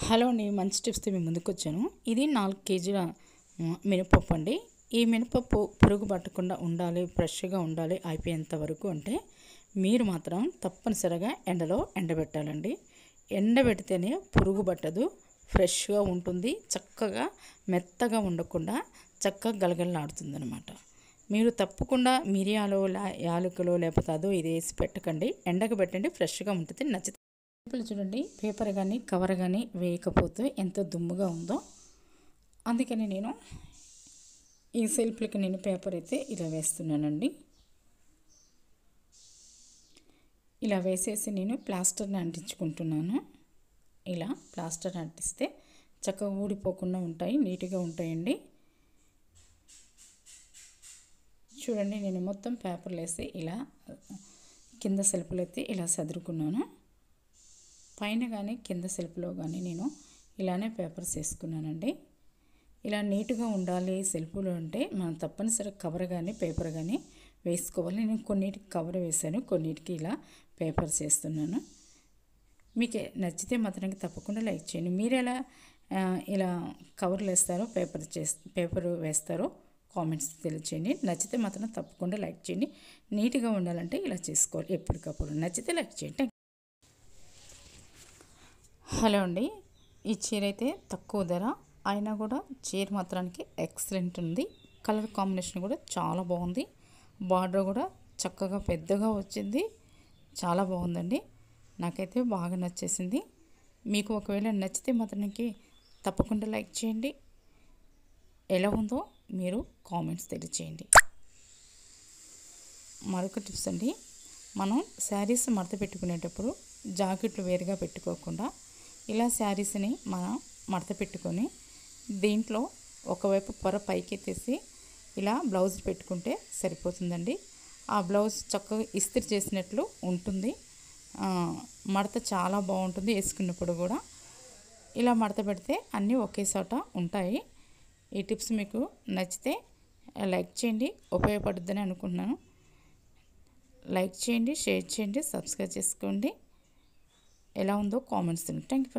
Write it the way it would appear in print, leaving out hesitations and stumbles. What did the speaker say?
Hello అండి, మంచి టిప్స్తో మీ ముందుకు వచ్చాను. ఇది 4 కేజీల మినపప్పు అండి. ఈ మినపప్పు పురుగు పట్టకుండా ఉండాలి, ఫ్రెష్గా ఉండాలి అయిపోయేంత వరకు అంటే మీరు మాత్రం తప్పనిసరిగా ఎండలో ఎండబెట్టాలండి. ఎండబెడితేనే పురుగు పట్టదు, ఫ్రెష్గా ఉంటుంది, చక్కగా మెత్తగా ఉండకుండా చక్కగా గలగలలాడుతుంది అనమాట. మీరు తప్పకుండా మిరియాలు యాలకులు లేకపోతే అదో ఇది వేసి పెట్టకండి, ఎండకు పెట్టండి, ఫ్రెష్గా ఉంటుంది. నచ్చితే ఇప్పుడు చూడండి, పేపర్ కానీ కవర్ కానీ వేయకపోతే ఎంత దుమ్ముగా ఉందో. అందుకని నేను ఈ సెల్ఫ్లకి నేను పేపర్ అయితే ఇలా వేస్తున్నానండి. ఇలా వేసేసి నేను ప్లాస్టర్ని అంటించుకుంటున్నాను. ఇలా ప్లాస్టర్ అంటిస్తే చక్కగా ఊడిపోకుండా ఉంటాయి, నీట్గా ఉంటాయండి. చూడండి, నేను మొత్తం పేపర్లు వేసి ఇలా కింద సెల్ఫ్లు అయితే ఇలా సదురుకున్నాను. పైన కానీ కింద సెల్ఫ్లో కానీ నేను ఇలానే పేపర్స్ వేసుకున్నానండి. ఇలా నీట్గా ఉండాలి సెల్ఫ్లో అంటే మనం తప్పనిసరిగా కవర్ కానీ పేపర్ కానీ వేసుకోవాలి. నేను కొన్నిటికి కవర్ వేసాను, కొన్నిటికి ఇలా పేపర్స్ వేస్తున్నాను. మీకు నచ్చితే మాత్రం తప్పకుండా లైక్ చేయండి. మీరు ఎలా ఇలా కవర్లు వేస్తారో పేపర్ వేస్తారో కామెంట్స్ తెలియచేయండి. నచ్చితే మాత్రం తప్పకుండా లైక్ చేయండి. నీట్గా ఉండాలంటే ఇలా చేసుకోవాలి ఎప్పటికప్పుడు. నచ్చితే లైక్ చేయండి. హలో అండి, ఈ చీర అయితే తక్కువ ధర అయినా కూడా చీర మాత్రానికి ఎక్సలెంట్ ఉంది. కలర్ కాంబినేషన్ కూడా చాలా బాగుంది. బార్డర్ కూడా చక్కగా పెద్దగా వచ్చింది, చాలా బాగుందండి. నాకైతే బాగా నచ్చేసింది. మీకు ఒకవేళ నచ్చితే మాత్రానికి తప్పకుండా లైక్ చేయండి. ఎలా ఉందో మీరు కామెంట్స్ తెలియచేయండి. మరొక టిప్స్ అండి, మనం శారీస్ మడత పెట్టుకునేటప్పుడు జాకెట్లు వేరుగా పెట్టుకోకుండా ఇలా శారీస్ని మనం మడత పెట్టుకొని దీంట్లో ఒకవైపు పొర పైకెత్తేసి ఇలా బ్లౌజ్ పెట్టుకుంటే సరిపోతుందండి. ఆ బ్లౌజ్ చక్కగా ఇస్త్రీ చేసినట్లు ఉంటుంది. మడత చాలా బాగుంటుంది. వేసుకున్నప్పుడు కూడా ఇలా మడత పెడితే అన్నీ ఒకే చోట ఉంటాయి. ఈ టిప్స్ మీకు నచ్చితే లైక్ చేయండి, ఉపయోగపడుద్దని అనుకుంటున్నాను. లైక్ చేయండి, షేర్ చేయండి, సబ్స్క్రైబ్ చేసుకోండి. ఎలా ఉందో కామెంట్స్. Thank you.